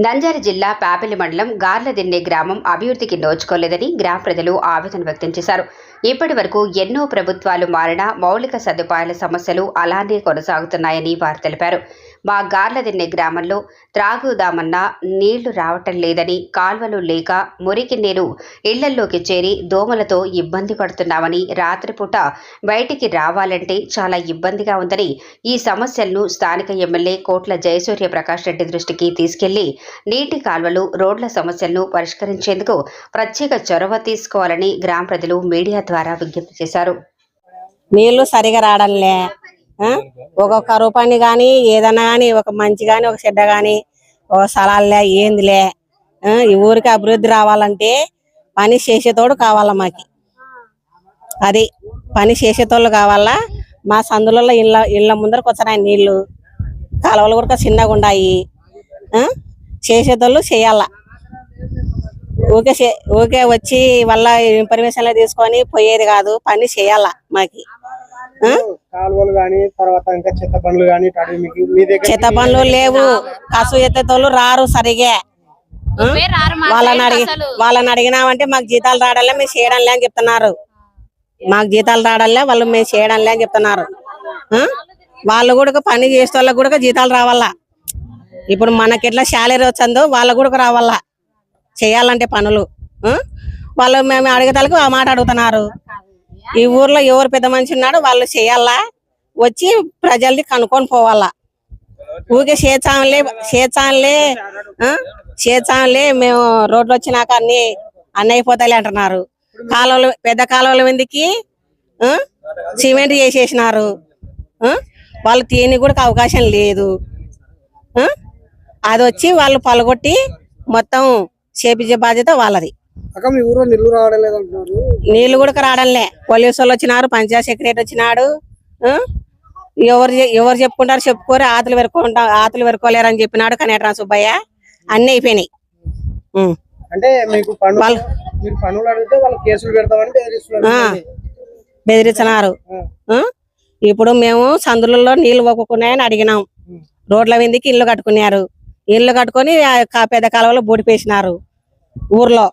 నంద్యాల జిల్లా పాపిలి మండలం గార్లదిన్నె గ్రామం అభివృద్ధికి నోచుకోలేదని గ్రామ ప్రజలు ఆవేదన వ్యక్తం చేశారు. ఇప్పటి వరకు ఎన్నో ప్రభుత్వాలు మారినా మౌలిక సదుపాయాల సమస్యలు అలానే కొనసాగుతున్నాయని వారు తెలిపారు. మా గార్లదిన్నె గ్రామంలో త్రాగుదామన్నా నీళ్లు రావటం లేదని, కాల్వలు లేక మురికి నీరు ఇళ్లల్లోకి చేరి దోమలతో ఇబ్బంది పడుతున్నామని, రాత్రిపూట బయటికి రావాలంటే చాలా ఇబ్బందిగా ఉందని, ఈ సమస్యలను స్థానిక ఎమ్మెల్యే కోట్ల జయసూర్య ప్రకాష్ రెడ్డి దృష్టికి తీసుకెళ్లి నీటి కాల్వలు, రోడ్ల సమస్యలను పరిష్కరించేందుకు ప్రత్యేక చొరవ తీసుకోవాలని గ్రామ ప్రజలు మీడియా ద్వారా విజ్ఞప్తి చేశారు. నీళ్లు సరిగా రావడంలే, ఒక్కొక్క రూపాన్ని గాని ఏదన్నా గాని, ఒక మంచి గాని ఒక చెడ్డ గాని ఒక స్థలాలే ఏందిలే. ఈ ఊరికి అభివృద్ధి రావాలంటే పని చేసేతోడు కావాలా, మాకి అది పని చేసేతోళ్ళు కావాలా. మా సందులలో ఇళ్ళ ముందరకు వచ్చినాయి నీళ్లు, కాలువలు కూడా చిన్నగా ఉన్నాయి. చేసేతోళ్ళు చేయాల. ఊకే వచ్చి వాళ్ళ పర్మిషన్లు తీసుకొని పోయేది కాదు, పని చేయాల మాకి. చెత్త బండ్లు లేవు, కసు ఎత్తేతోళ్ళు రారు సరిగా. వాళ్ళని అడిగినామంటే మాకు జీతాలు రావడంలే, మేము చేయడంలే అని చెప్తున్నారు. మాకు జీతాలు రావడంలే, వాళ్ళు మేము చేయడంలే అని చెప్తున్నారు. వాళ్ళు కూడా పని చేసే వాళ్ళకి కూడా జీతాలు రావాలా. ఇప్పుడు మనకి ఎట్లా శాలరీ వచ్చిందో వాళ్ళకు కూడా రావాలా చేయాలంటే పనులు. వాళ్ళు మేము అడిగేతలకు ఆ మాట అడుగుతున్నారు. ఈ ఊర్లో ఎవరు పెద్ద మనిషి ఉన్నాడు వాళ్ళు చేయాలా, వచ్చి ప్రజల్ని కనుక్కొని పోవాలా. ఊరికే చేచాలే మేము రోడ్లు వచ్చినాక అన్ని అయిపోతాయి అంటున్నారు. కాలువలు, పెద్ద కాలువల మీదకి సిమెంట్ చేసేసినారు. వాళ్ళు తీయని కూడా అవకాశం లేదు. అది వచ్చి వాళ్ళు పలగొట్టి మొత్తం చేపించే బాధ్యత వాళ్ళది. నీళ్లు కూడా రావడంలే. పోలీసు వాళ్ళు వచ్చినారు, పంచాయత్ సెక్రటరీ వచ్చినాడు. ఎవరు చెప్పుకుంటారు చెప్పుకోరు, ఆతులు వెరుకోలేరని చెప్పినాడు కనేట్రా సుబ్బయ్య. అన్ని అయిపోయినాయి. బెదిరిస్తున్నారు. ఇప్పుడు మేము సందులలో నీళ్లు ఒక్కున్నాయని అడిగినాం. రోడ్ల మీదకి ఇల్లు కట్టుకున్నారు. ఇల్లు కట్టుకొని పెద్ద కాలువలో బోడిపేసినారు. ఊర్లో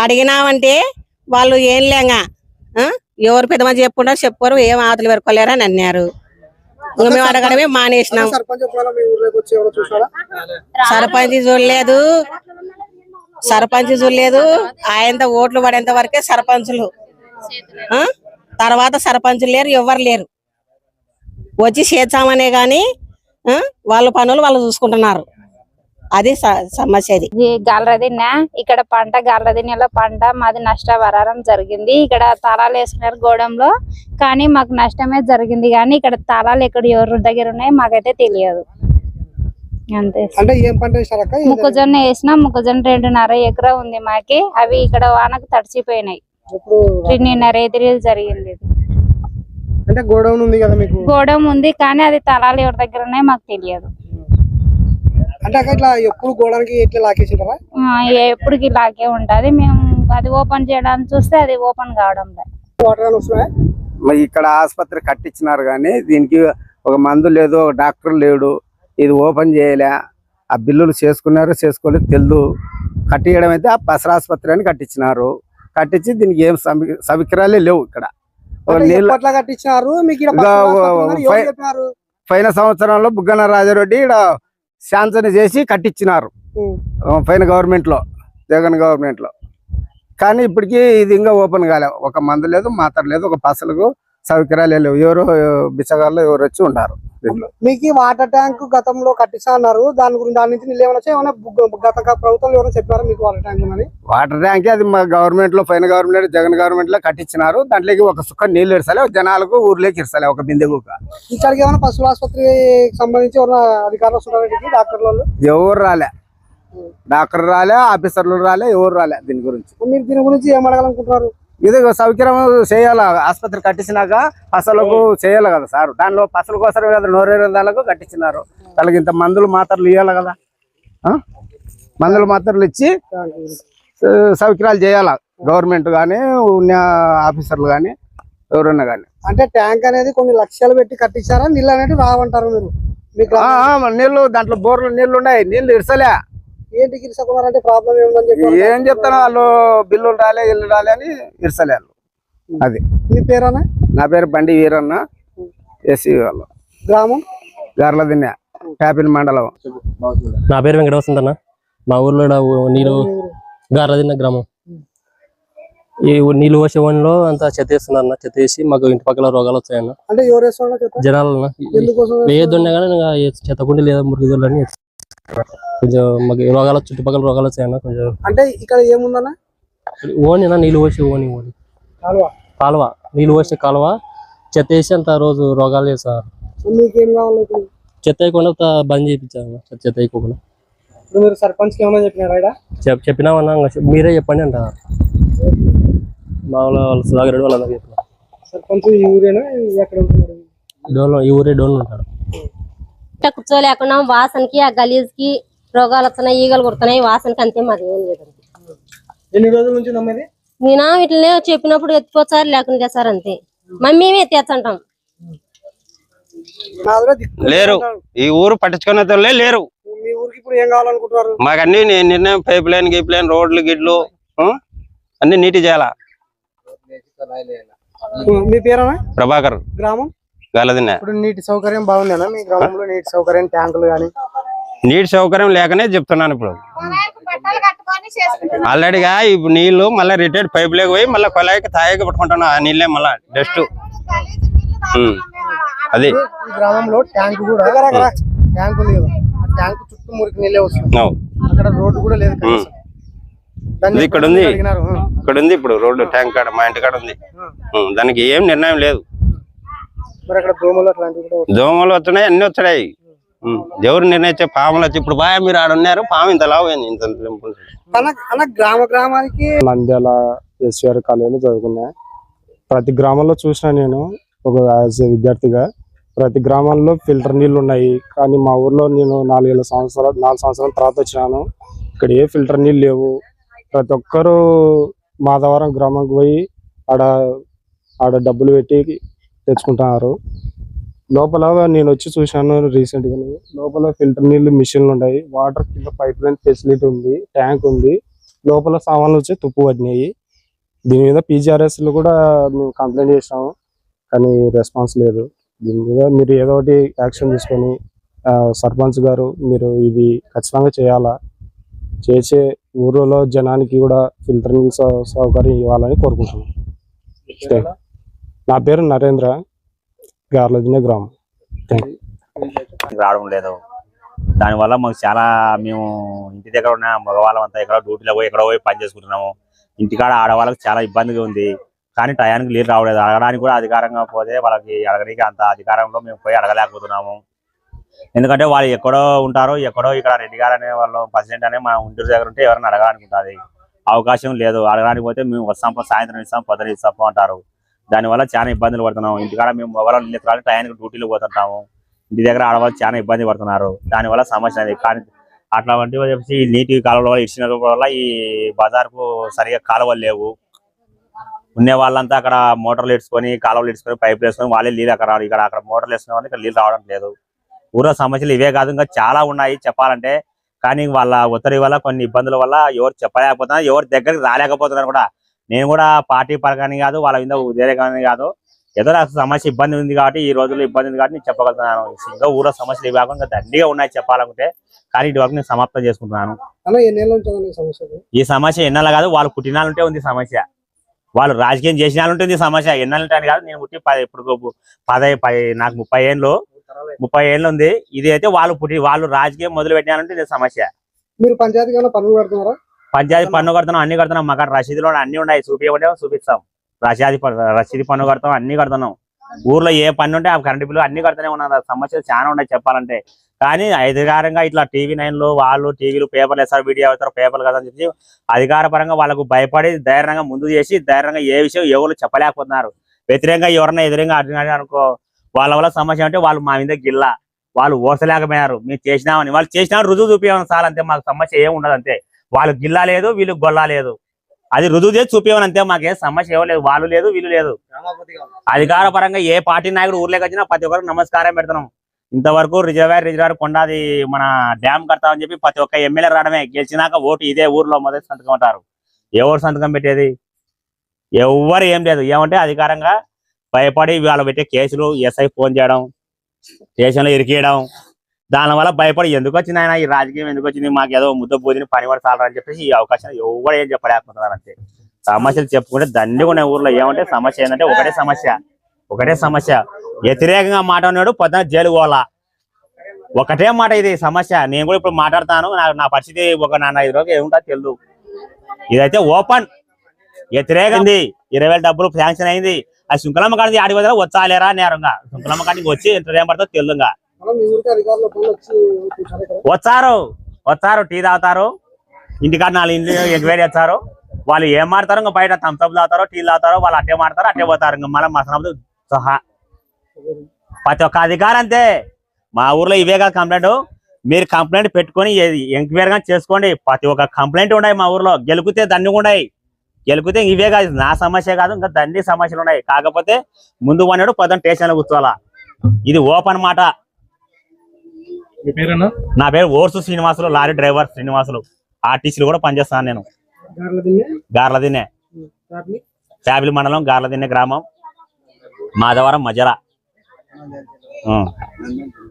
అడిగినామంటే వాళ్ళు ఏం లేగా ఎవరు పెద్ద మంది చెప్పుకుంటారు చెప్పుకోరు, ఏం ఆతులు పెరుకోలేరు అని అన్నారు. మేము అడగడమే మానేసినాం. సర్పంచ్ చూడలేదు. ఆయనతో ఓట్లు పడేంత వరకే సర్పంచులు, తర్వాత సర్పంచులు లేరు, ఎవరు లేరు. వచ్చి చేద్దామనే గాని వాళ్ళ పనులు వాళ్ళు చూసుకుంటున్నారు. అది సమస్య. గార్లదిన్నె ఇక్కడ పంట, గార్లదిన్నెలో పంట మాది నష్టపరిహారం జరిగింది. ఇక్కడ తాళాలు వేసుకున్నారు గోడంలో, కానీ మాకు నష్టమే జరిగింది. కానీ ఇక్కడ తాళాలు ఎక్కడ ఎవరి దగ్గర ఉన్నాయి మాకైతే తెలియదు. అంతే. మొక్కజొన్న వేసినా, మొక్కజొన్న 2.5 ఎకరా ఉంది మాకి. అవి ఇక్కడ వానకు తడిచిపోయినాయి. నిన్న రైతు జరిగింది. గోడౌన్ ఉంది కానీ అది తాళాలు ఎవరి దగ్గర ఉన్నాయి మాకు తెలియదు. ఎప్పటికి లాకే ఉంటది. మేము అది ఓపెన్ చేయడానికి చూస్తే అది ఓపెన్ కావడం లేదు. ఇక్కడ ఆసుపత్రి కట్టించినారు కానీ దీనికి ఒక మందు లేదు, ఒక డాక్టర్ లేడు. ఇది ఓపెన్ చేయలే. ఆ బిల్లులు చేసుకోలేదు తెలుదు. కట్టియడం అయితే ఆ పసర ఆసుపత్రి అని కట్టించినారు. కట్టించి దీనికి ఏం సౌకర్యాలే లేవు. ఇక్కడ పైన సంవత్సరంలో బుగ్గన రాజారెడ్డి ఇక్కడ శాంక్షన్ చేసి కట్టించినారు పైన గవర్నమెంట్ లో, జగన్ గవర్నమెంట్ లో. కానీ ఇప్పటికీ ఇది ఇంకా ఓపెన్ కాలే. ఒక మందు లేదు, మాత్ర లేదు, ఒక పసలకు సౌకర్యాలు లేవు. ఎవరు బిచ్చగాళ్ళు ఎవరు వచ్చి ఉంటారు. మీకు వాటర్ ట్యాంక్ గతంలో కట్టిస్తా అన్నారు. దాని నుంచి నీళ్ళు ఏమైనా గత ప్రభుత్వం ఎవరైనా చెప్పారా మీకు వాటర్ ట్యాంక్ అని? వాటర్ ట్యాంక్ అది మా గవర్నమెంట్ లో, పైన గవర్నమెంట్ జగన్ గవర్నమెంట్ లో కట్టించినారు. దాంట్లోకి ఒక సుఖం నీళ్లు ఇర్సలే, జనాలకు ఊర్లోకి ఇర్సలే ఒక బిందెకు. ఇక్కడికి ఏమైనా పశువుల ఆసుపత్రికి సంబంధించి ఎవరైనా అధికారులు వస్తున్నారు? డాక్టర్లు ఎవరు రాలే, డాక్టర్ రాలే, ఆఫీసర్లు రాలే, ఎవరు రాలే. దీని గురించి మీరు దీని గురించి ఏం అడగాలనుకుంటున్నారు? ఇది సౌకర్యం చేయాలా. ఆసుపత్రి కట్టించినాక పసలకు చేయాలి కదా సార్. దానిలో పసల కోసం కదా నోరేళ్ళకు కట్టించినారు. వాళ్ళకి ఇంత మందులు మాత్రలు ఇవ్వాలి కదా. మందులు మాత్రలు ఇచ్చి సౌకర్యాలు చేయాలా గవర్నమెంట్ కానీ, ఆఫీసర్లు కానీ, ఎవరన్నా కానీ. అంటే ట్యాంక్ అనేది కొన్ని లక్షలు పెట్టి కట్టించారా, నీళ్ళు అనేది రావంటారు మీరు? మీ గ్రామం నీళ్లు దాంట్లో బోర్లు నీళ్లు ఉన్నాయి, నీళ్లు ఇడ్సలే. ఏంటి గిరిసకున్నారంటే ప్రాబ్లం ఏముందని చెప్పి ఏం చెప్తాను, వాళ్ళు బిల్లులు రాలే ఇల్లు రాలే అని ఇడ్సలే వాళ్ళు. అది మీ పేరేనా? నా పేరు బండి వీరన్న, ఎస్సీ వాళ్ళు, గ్రామం గార్లదిన్నె, ట్యాపిల్ మండలం. నా పేరు వెంకటవసంత అన్న. మా ఊర్లో నీళ్ళు గార్లదిన్న గ్రామం. ఈ నీళ్ళు పోసేవాడిలో అంతా చెత్త వేస్తున్నారు అన్న. చెత్త వేసి మాకు ఇంటి పక్కల రోగాలు వచ్చాయన్న. అంటే ఎవరు వేస్తున్నా చెత్త? జనాలన్న ఎందుకోసం వేయొద్దుండే కానీ చెత్త కుండి లేదా మురుగుదలని కొంచెం మాకు రోగాలు చుట్టుపక్కల రోగాలు వచ్చాయన్న. కొంచెం అంటే ఇక్కడ ఏముందన్నా? ఓనినా నీళ్ళు పోసి ఓని కాలువ నీళ్ళు పోసే కాలువ చెత్త వేసి అంత రోజు రోగాలు చేస్తారు. మీకేం కావాలి ఇప్పుడు? చెత్త వేయకుండా బంద్ చేయించాను. చెత్త వేయకుండా ఇప్పుడు మీరు సర్పంచ్కి ఏమైనా చెప్పినారా? చెప్పినామన్నా. మీరే చెప్పండి అంటారు. మామూలు వాళ్ళు సుధాకర్ రెడ్డి వాళ్ళందరూ చెప్పిన. సర్పంచ్ ఈ ఊరేనా? ఎక్కడ ఉంటున్నారు? డోన్ ఈ ఊరే డోన్ ఉంటారు. కూర్చోలేకుండా వాసనకి ఆ గలీజ్ కి రోగాలు వస్తున్నాయి, ఈగలు కుడుతున్నాయి, వాసనకి అంతే. మరి ఏం లేదండి. ఎన్ని రోజుల నుంచి నమ్మది? నేను ఇట్లనే చెప్పినప్పుడు ఎత్తిపోతారు, లేకుండా చేస్తారు అంతే. మేమే ఎత్తేస్తుంటాం. లేరు, ఈ ఊరు పట్టించుకునే వాళ్ళే లేరు. మీ ఊరికి ఇప్పుడు ఏం కావాలనుకుంటున్నారు? మాకు అన్ని నిర్ణయం పైప్ లైన్ గీప్ లైన్ రోడ్లు గిడ్లు అన్ని నీటి చేయాలా. మీ పేరేనా? ప్రభాకర్, గ్రామం గార్లదిన్నె. ఇప్పుడు నీటి సౌకర్యం బాగుందేనా మీ గ్రామంలో? నీటి సౌకర్యం, ట్యాంకులు కానీ? నీటి సౌకర్యం లేకనే చెప్తున్నాను. ఇప్పుడు ఆల్రెడీగా ఇప్పుడు నీళ్లు మళ్ళీ రిటైర్డ్ పైప్ లేక పోయి మళ్ళీ కొలాయికి తాయికి పట్టుకుంటున్నా. ఆ నీళ్ళే మళ్ళా డస్ట్. అది ఈ గ్రామంలో ట్యాంకు కూడా ట్యాంకు లేదు. ఆ ట్యాంకు చుట్టూ మురికి నీళ్ళే వస్తుంది. అక్కడ రోడ్డు కూడా లేదు. ఇది ఇక్కడ ఉంది, ఇక్కడ ఉంది. ఇప్పుడు రోడ్డు ట్యాంక్ కాడ మా ఇంటి కాడ ఉంది. దానికి ఏం నిర్ణయం లేదు. మరి అక్కడ దోమలు అట్లాంటివి కూడా దోమలు వస్తున్నాయి, అన్ని వచ్చాయి. ఎవరు నిర్ణయించే పాములు వచ్చి ఇప్పుడు బాగా మీరు ఆడ ఉన్నారు, పాము ఇంత లావు ఇంత. అన్న గ్రామానికి నంద్యాల ఎస్ఆర్ కాలేజీలో చదువుకున్నా. ప్రతి గ్రామంలో చూసినా నేను ఒక యాజ్ ఏ విద్యార్థిగా. ప్రతి గ్రామంలో ఫిల్టర్ నీళ్లు ఉన్నాయి, కానీ మా ఊర్లో నేను 4 సంవత్సరాల తర్వాత వచ్చినాను. ఇక్కడ ఏ ఫిల్టర్ నీళ్ళు లేవు. ప్రతి ఒక్కరూ మాధవరం గ్రామానికి పోయి ఆడ డబ్బులు పెట్టి తెచ్చుకుంటున్నారు. లోపల నేను వచ్చి చూశాను రీసెంట్గా. లోపల ఫిల్టర్ నీళ్ళు మిషన్లు ఉన్నాయి, వాటర్ కింద పైప్ లైన్ ఫెసిలిటీ ఉంది, ట్యాంక్ ఉంది. లోపల సామాన్లు వచ్చి తుప్పు పడినాయి. దీని మీద PGRS కూడా మేము కంప్లైంట్ చేసినాము, కానీ రెస్పాన్స్ లేదు. దీని మీద మీరు ఏదో ఒకటి యాక్షన్ తీసుకొని సర్పంచ్ గారు మీరు ఇది ఖచ్చితంగా చేయాలా. చేసే ఊరిలో జనానికి కూడా ఫిల్టర్ నీళ్ళ సౌకర్యం ఇవ్వాలని కోరుకుంటున్నాను. నా పేరు నరేంద్ర, గార్లదిన్నె గ్రామం. రావడం లేదు. దానివల్ల మాకు చాలా, మేము ఇంటి దగ్గర ఉన్న మగవాళ్ళం అంతా ఎక్కడో డ్యూటీలో పోయి ఎక్కడో పోయి పని చేసుకుంటున్నాము. ఇంటికాడ ఆడవాళ్ళకి చాలా ఇబ్బందిగా ఉంది. కానీ టయానికి నీళ్ళు రావలేదు. అడగడానికి కూడా అధికారంగా పోతే వాళ్ళకి అడగడానికి అంత అధికారంలో మేము పోయి అడగలేకపోతున్నాము. ఎందుకంటే వాళ్ళు ఎక్కడో ఉంటారో, ఎక్కడో ఇక్కడ రెడ్డి గారు అనే వాళ్ళు ప్రెసిడెంట్ అనే మన ఇంటి దగ్గర ఉంటే ఎవరైనా అడగడానికి ఉంటుంది, అవకాశం లేదు. అడగడానికి పోతే మేము వస్తాం, సాయంత్రం ఇస్తాం, పొద్దున ఇస్తాం అంటారు. దానివల్ల చాలా ఇబ్బందులు పడుతున్నాం. ఇంటికాడ మేము మగవాళ్ళు నీళ్ళు ఎత్తుకోవాలి, టయానికి డ్యూటీలు పోతుంటాము. ఇంటి దగ్గర ఆడవాళ్ళు చాలా ఇబ్బంది పడుతున్నారు. దానివల్ల సమస్య అది. కానీ అట్లా వంటి చెప్పేసి నీటి కాలువల వల్ల ఇచ్చిన వల్ల ఈ బజార్కు సరిగా కాలువలు లేవు. ఉండే వాళ్ళంతా అక్కడ మోటార్లు ఇడ్చుకొని, కాలువలు ఇడ్చుకొని, పైపులు వేసుకొని వాళ్ళే నీళ్ళు అక్కడ అక్కడ మోటార్లు వేసుకునే వాళ్ళు ఇక్కడ నీళ్ళు రావడం లేదు. ఊరో సమస్యలు ఇవే కాదు, ఇంకా చాలా ఉన్నాయి చెప్పాలంటే. కానీ వాళ్ళ ఒత్తిడి వల్ల, కొన్ని ఇబ్బందుల వల్ల ఎవరు చెప్పలేకపోతున్నారు, ఎవరి దగ్గరికి రాలేకపోతున్నారు కూడా. నేను కూడా పార్టీ పరంగానే కాదు, వాళ్ళ మీద వేరే కానీ కాదు, ఏదో నాకు సమస్య ఇబ్బంది ఉంది కాబట్టి, ఈ రోజుల్లో ఇబ్బంది ఉంది కాబట్టి నేను చెప్పగలుగుతున్నాను. ఇంకా ఊరో సమస్యలు ఇవి కాకుండా దండిగా ఉన్నాయి చెప్పాలనుకుంటే. కానీ ఇటు వరకు నేను సమాప్తం చేసుకుంటున్నాను. ఈ సమస్య ఎన్నాళ్ళు కాదు, వాళ్ళు పుట్టినాలుంటే ఉంది సమస్య. వాళ్ళు రాజకీయం చేసినాలుంటే ఉంది సమస్య. ఎన్నాళ్ళంటే కాదు, నేను పుట్టి ఇప్పుడు నాకు 30 ఏళ్ళు ఉంది. ఇది అయితే వాళ్ళు రాజకీయం మొదలు పెట్టినారంటే ఇది సమస్య. మీరు పంచాయతీ పన్నులు కడుతున్నారా? పంచాయతీ పన్ను కడుతున్నాం, అన్ని కడుతున్నాం. మాకు రసీదులో అన్ని ఉన్నాయి, చూపిస్తాం. రసీదు పన్ను కడతాం, అన్ని కడుతున్నాం. ఊర్లో ఏ పన్ను ఉంటే ఆ కరెంటు బిల్లు అన్ని కడుతూనే ఉన్నాం. సమస్యలు చాలా ఉన్నాయి చెప్పాలంటే. కానీ అధికారంగా ఇట్లా TV9 వాళ్ళు టీవీలు పేపర్లు వేస్తారు, వీడియో అవుతారు, పేపర్లు కదా అని చెప్పి అధికార పరంగా వాళ్ళకు భయపడి ధైర్యంగా ముందు చేసి ధైర్యంగా ఏ విషయం ఎవరు చెప్పలేకపోతున్నారు. వ్యతిరేకంగా ఎవరన్నా ఎదురుగా అడిగినారు అనుకో, వాళ్ళ వల్ల సమస్య అంటే వాళ్ళు మా మీద గిల్లా, వాళ్ళు ఓసలేకపోయారు. మేము చేసినామని, వాళ్ళు చేసినా రుజువు చూపించమని చాలు అంతే. మాకు సమస్య ఏమి ఉండదు అంతే. వాళ్ళు గిల్లా లేదు, వీళ్ళు గొల్లా లేదు, అది రుజువు చేసి చూపించమని అంతే. మాకే సమస్య ఏమో లేదు, వాళ్ళు లేదు వీళ్ళు లేదు. అధికార పరంగా ఏ పార్టీ నాయకుడు ఊర్లోకి వచ్చినా ప్రతి ఒక్కరికి నమస్కారం పెడుతున్నాం. ఇంతవరకు రిజర్వాయర్ కొండాది మన డ్యామ్ కడతామని చెప్పి ప్రతి ఒక్క ఎమ్మెల్యే రావడమే, గెలిచినాక ఓటు ఇదే ఊర్లో మొదటి సంతకం అంటారు. ఎవరు సంతకం పెట్టేది? ఎవరు ఏం లేదు. ఏమంటే అధికారంగా భయపడి వాళ్ళు పెట్టే కేసులు, ఎస్ఐ ఫోన్ చేయడం, స్టేషన్లో ఇరికేయడం, దానివల్ల భయపడి ఎందుకు వచ్చింది ఆయన ఈ రాజకీయం ఎందుకు వచ్చింది, మాకు ఏదో ముద్ద పోదిని పని పడి చాలరని చెప్పేసి ఈ అవకాశం ఎవరు ఏం చెప్పలేకపోతున్నారు అంతే. సమస్యలు చెప్పుకుంటే దండిగా ఉన్నాయి ఊర్లో. ఏమంటే సమస్య ఏంటంటే ఒకటే సమస్య వ్యతిరేకంగా మాట్లాడినాడు పొద్దున జైలు పోవాలా, ఒకటే మాట ఇది సమస్య. నేను కూడా ఇప్పుడు మాట్లాడతాను, నా పరిస్థితి ఒక 5 రోజులు ఏముంటా తెలియదు. ఇదైతే ఓపెన్ వ్యతిరేకంది. 20,000 డబ్బులు శాంక్షన్ అయింది. ఆ శుంకలమ్మ కాడికి ఆడి వదిలే వచ్చాలేరా నేరంగా శుంకలమ్మ కాడికి వచ్చి ఎంత ఏం పడుతుందో తెలుదుగా వచ్చారు టీ తాగుతారు, ఇంటికాడ 4 ఇంట్లో ఎంక్వైరీ చేస్తారు. వాళ్ళు ఏం మాడతారు, ఇంకా బయట థమ్స్అప్ తాగుతారో టీలు తాగుతారో, వాళ్ళు అట్టే మాడతారు అట్టే పోతారు. ఇంకా మళ్ళీ మసనప్పుడు సహా ప్రతి ఒక్క అధికారం అంతే. మా ఊర్లో ఇవే కాదు కంప్లైంట్. మీరు కంప్లైంట్ పెట్టుకొని ఎంక్వైరీ గా చేసుకోండి. ప్రతి ఒక్క కంప్లైంట్ ఉన్నాయి మా ఊర్లో. గెలిపితే దండిగా ఉన్నాయి, గెలిపితే ఇవే కాదు, నా సమస్య కాదు, ఇంకా దండి సమస్యలు ఉన్నాయి. కాకపోతే ముందు పన్నాడు పొద్దున్న స్టేషన్ లో కూర్చోవాలా. ఇది ఓపెన్ మాట. నా పేరు ఓర్సు శ్రీనివాసులు, లారీ డ్రైవర్ శ్రీనివాసులు. ఆర్టీసీలు కూడా పనిచేస్తాను నేను. గార్లదిన్నే, ఫ్యాబిలి మండలం, గార్లదిన్నే గ్రామం, మాధవరం, మజరా.